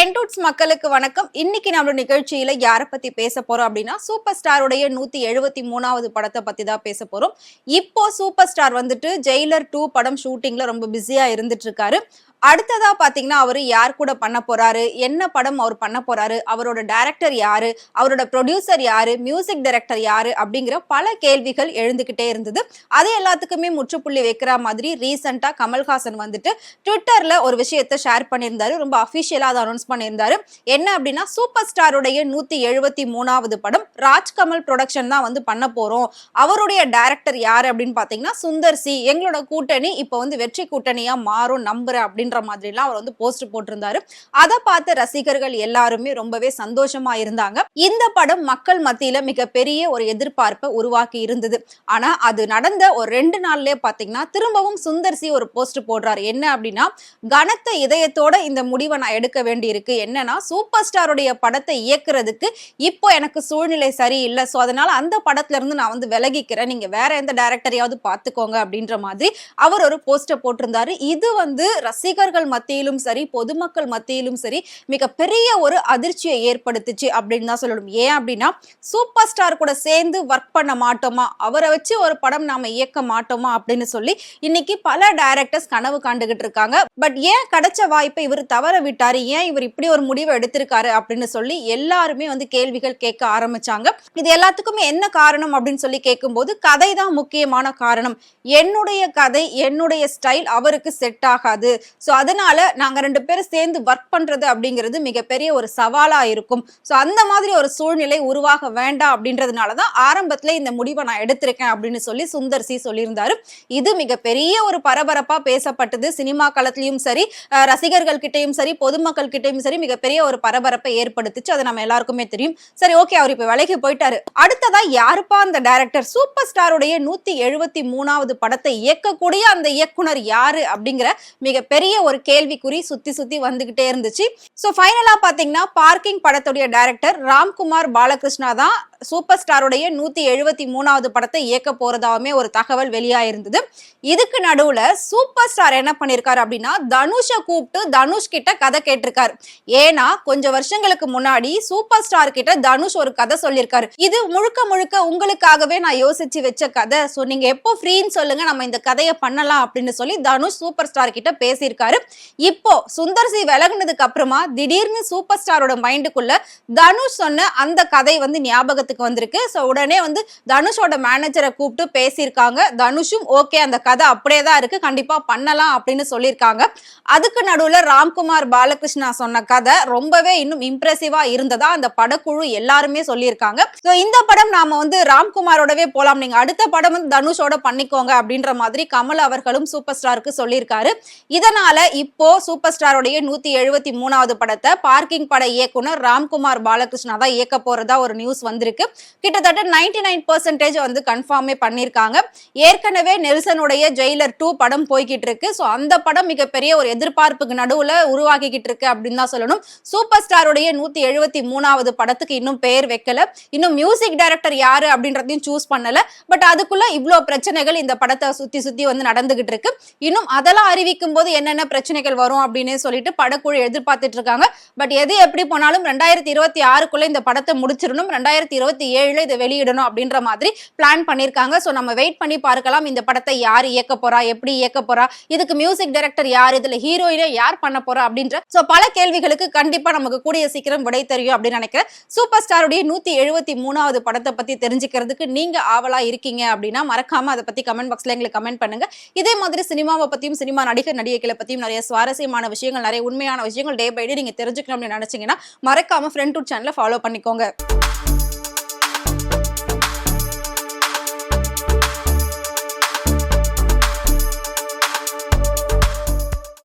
ஃப்ரெண்ட்வுட்ஸ் மக்களுக்கு வணக்கம். இன்னைக்கு நம்ம நிகழ்ச்சியில யாரை பத்தி பேச போறோம் அப்படின்னா சூப்பர் ஸ்டாருடைய 173வது படத்தை பத்தி தான் பேச போறோம். இப்போ சூப்பர் ஸ்டார் வந்துட்டு ஜெயிலர் 2 படம் ஷூட்டிங்ல ரொம்ப பிஸியா இருந்துட்டு இருக்காரு. அடுத்ததா பாத்தீங்கன்னா அவரு யார் கூட பண்ண போறாரு, என்ன படம் அவர் பண்ண போறாரு, அவரோட டைரக்டர் யாரு, அவரோட ப்ரொடியூசர் யாரு, மியூசிக் டைரக்டர் யாரு அப்படிங்கிற பல கேள்விகள் எழுந்துகிட்டே இருந்தது. அது எல்லாத்துக்குமே முற்றுப்புள்ளி வைக்கிற மாதிரி ரீசெண்டா கமல்ஹாசன் வந்துட்டு ட்விட்டர்ல ஒரு விஷயத்தை ஷேர் பண்ணியிருந்தாரு. ரொம்ப அபிஷியலா அதை அனௌன்ஸ் பண்ணியிருந்தாரு. என்ன அப்படின்னா சூப்பர் ஸ்டாருடைய 173வது படம் ராஜ்கமல் ப்ரொடக்ஷன் தான் வந்து பண்ண போறோம். அவருடைய டைரக்டர் யாரு அப்படின்னு பாத்தீங்கன்னா சுந்தர் சி. எங்களோட கூட்டணி இப்ப வந்து வெற்றி கூட்டணியா மாறும் நம்புறேன் அப்படின்ற மாதிரிலாம் அவர் வந்து போஸ்ட் போட்டிருந்தாரு. அதை பார்த்த ரசிகர்கள் எல்லாருமே ரொம்பவே சந்தோஷமா இருந்தாங்க. இந்த படம் மக்கள் மத்தியில மிகப்பெரிய ஒரு எதிர்பார்ப்பை உருவாக்கி இருந்தது. ஆனா அது நடந்த ஒரு 2 நாள்லயே பாத்தீங்கன்னா திரும்பவும் சுந்தர் சி ஒரு போஸ்ட் போடுறாரு. என்ன அப்படின்னா கனத்த இதயத்தோட இந்த முடிவை நான் எடுக்க வேண்டியிருக்கு. என்னன்னா சூப்பர் ஸ்டாருடைய படத்தை இயக்குறதுக்கு இப்போ எனக்கு சூழ்நிலை சரியில்லை. சோ அதனால அந்த படத்துல இருந்து நான் வந்து விலகிக்கிறேன். நீங்க வேற எந்த டைரக்டரையாவது பாத்துக்கோங்க அப்படின்ற மாதிரி அவர் ஒரு போஸ்ட போட்டிருந்தாரு. இது வந்து ரசிகர்கள் மத்தியிலும் சரி பொதுமக்கள் மத்தியிலும் சரி மிகப்பெரிய ஒரு அதிர்ச்சியை ஏற்படுத்துச்சு அப்படின்னு தான் சொல்லணும். ஏன் அப்படின்னா சூப்பர் ஸ்டார் கூட சேர்ந்து ஒர்க் பண்ண மாட்டோமா, அவரை வச்சு ஒரு படம் நாம இயக்க மாட்டோமா அப்படின்னு சொல்லி இன்னைக்கு பல டைரக்டர்ஸ் கனவு காண்டுகிட்டு இருக்காங்க. பட் ஏன் கிடைச்ச வாய்ப்பை இவர் தவற விட்டாரு, ஏன் இவர் இப்படி ஒரு முடிவை எடுத்திருக்காரு அப்படின்னு சொல்லி எல்லாருமே வந்து கேள்விகள் கேட்க ஆரம்பிச்சாங்க. இது எல்லாத்துக்குமே என்ன காரணம் அப்படின்னு சொல்லி கேட்கும்போது கதை தான் முக்கியமான காரணம். என்னுடைய கதை என்னுடைய ஸ்டைல் அவருக்கு செட் ஆகாது. சோ அதனால நாங்க 2 பேரும் சேர்ந்து ஒர்க் பண்றது அப்படிங்கிறது மிகப்பெரிய ஒரு சவாலா இருக்கும். சோ அந்த மாதிரி ஒரு சூழ்நிலை உருவாக வேண்டாம் அப்படின்றதுனாலதான் ஆரம்பத்துல இந்த முடிவை நான் எடுத்திருக்கேன் அப்படின்னு சொல்லி சுந்தர் சி சொல்லியிருந்தாரு. இது மிகப்பெரிய ஒரு பரபரப்பா பேசப்பட்டது. சினிமா களத்திலயும் சரி ரசிகர்கள் கிட்டையும் சரி பொதுமக்கள் கிட்டையும் சரி மிகப்பெரிய ஒரு பரபரப்பை ஏற்படுத்துச்சு. அது நம்ம எல்லாருக்குமே தெரியும். சரி, ஓகே, அவர் இப்ப விலைக்கு போயிட்டாரு. அடுத்ததா யாருப்பா அந்த டைரக்டர், சூப்பர் ஸ்டாருடைய 173வது படத்தை இயக்கக்கூடிய அந்த இயக்குனர் யாரு அப்படிங்கிற மிகப்பெரிய ஒரு கேள்விக்குறி சுத்தி சுத்தி வந்துகிட்டே இருந்துச்சு. சோ ஃபைனலா பாத்தீங்கன்னா பார்க்கிங் படத்துடைய டைரக்டர் ராம்குமார் பாலகிருஷ்ணா தான் சூப்பர் ஸ்டாருடைய 173வது படத்தை இயக்க போறதாவுமே ஒரு தகவல் வெளியாயிருந்தது. இதுக்கு நடுவுல சூப்பர் ஸ்டார் என்ன பண்ணிருக்காரு அப்படின்னா தனுஷை கூப்பிட்டு தனுஷ் கிட்ட கதை கேட்டிருக்காரு. ஏன்னா கொஞ்சம் வருஷங்களுக்கு முன்னாடி சூப்பர் ஸ்டார் கிட்ட தனுஷ் ஒரு கதை சொல்லியிருக்காரு. இது முழுக்க முழுக்க உங்களுக்காகவே நான் யோசிச்சு வச்ச கதை. சோ நீங்க எப்போ ஃப்ரீன்னு சொல்லுங்க, நம்ம இந்த கதையை பண்ணலாம் அப்படின்னு சொல்லி தனுஷ் சூப்பர் ஸ்டார் கிட்ட பேசியிருக்காரு. இப்போ சுந்தர் சி விலகுனதுக்கு அப்புறமா திடீர்னு சூப்பர் ஸ்டாரோட மைண்டுக்குள்ள தனுஷ் சொன்ன அந்த கதை வந்து ஞாபகத்துக்கு வந்திருக்கு. சோ உடனே வந்து தனுஷோட மேனேஜரை கூப்பிட்டு பேசியிருக்காங்க. தனுஷும் ஓகே, அந்த கதை அப்படியே தான் இருக்கு, கண்டிப்பா பண்ணலாம் அப்படின்னு சொல்லியிருக்காங்க. அதுக்கு நடுவுல ராம்குமார் பாலகிருஷ்ணா சொன்ன கதை ரொம்பவே இன்னும் இம்ப்ரெசிவா இருந்ததா அந்த படக்குழு எல்லாருமே சொல்லியிருக்காங்க. சோ இந்த படம் நாம வந்து ராம்குமாரோடவே போலாம், நீங்க அடுத்த படம் வந்து தனுஷோட பண்ணிக்கோங்க அப்படின்ற மாதிரி கமல் அவர்களும் சூப்பர் ஸ்டாருக்கு சொல்லியிருக்காரு. இதனால இப்போ சூப்பர் ஸ்டாரோடைய 173வது படத்தை பார்க்கிங் பட இயக்குனர் ராம்குமார் பாலகிருஷ்ணா தான் இயக்க போறதா ஒரு நியூஸ் வந்திருக்கு. கிட்டத்தட்ட 99% வந்து கன்ஃபார்மே பண்ணிருக்காங்க. ஏற்கனவே நெல்சனுடைய ஜெயிலர் 2 படம் போய்கிட்டு இருக்கு. சோ அந்த படம் மிகப்பெரிய ஒரு எதிர்பார்ப்புக்கு நடுவுல உருவாக்கிக்கிட்டு இருக்கு அப்படின்னு தான் சொல்லணும். சூப்பர் ஸ்டாருடைய 173வது படத்துக்கு இன்னும் பெயர் வைக்கல, இன்னும் மியூசிக் டைரக்டர் யாரு அப்படின்றதையும் சூஸ் பண்ணல. பட் அதுக்குள்ள இவ்வளவு பிரச்சனைகள் இந்த படத்தை சுத்தி சுத்தி வந்து நடந்துகிட்டு இருக்கு. இன்னும் அதெல்லாம் அறிவிக்கும் போது என்னென்ன பிரச்சனைகள் வரும் அப்படின்னு சொல்லிட்டு படக்குழு எதிர்பார்த்துட்டு இருக்காங்க. பட் எது எப்படி போனாலும் 2026க்குள்ள இந்த படத்தை முடிச்சிடணும், 2027ல இதை வெளியிடணும் அப்படின்ற மாதிரி பிளான் பண்ணிருக்காங்க. சோ நம்ம வெயிட் பண்ணி பார்க்கலாம் இந்த படத்தை யார் இயக்க போறா, எப்படி இயக்க போறா, இதுக்கு மியூசிக் டைரக்டர் யார், இதுல ஹீரோயினை யார் பண்ண போறா அப்படின்ற சோ பல கேள்விகளுக்கு கண்டிப்பா நமக்கு கூடிய சீக்கிரம் விடை தெரியும் அப்படின்னு நினைக்கிறேன். சூப்பர் ஸ்டாருடைய 173வது படத்தை பத்தி தெரிஞ்சுக்கிறதுக்கு நீங்க ஆவலா இருக்கீங்க அப்படின்னா மறக்காம அதை பத்தி கமெண்ட் பாக்ஸ்ல எங்களுக்கு கமெண்ட் பண்ணுங்க. இதே மாதிரி சினிமாவை பத்தியும் சினிமா நடிகர் நடிகைகளை பத்தியும் நிறைய சுவாரஸ்யமான விஷயங்கள், நிறைய உண்மையான விஷயங்கள் டே பை டே நீங்க தெரிஞ்சுக்கணும் அப்படின்னு நினைச்சீங்கன்னா மறக்காம ஃப்ரெண்ட்வுட் சேனலை ஃபாலோ பண்ணிக்கோங்க.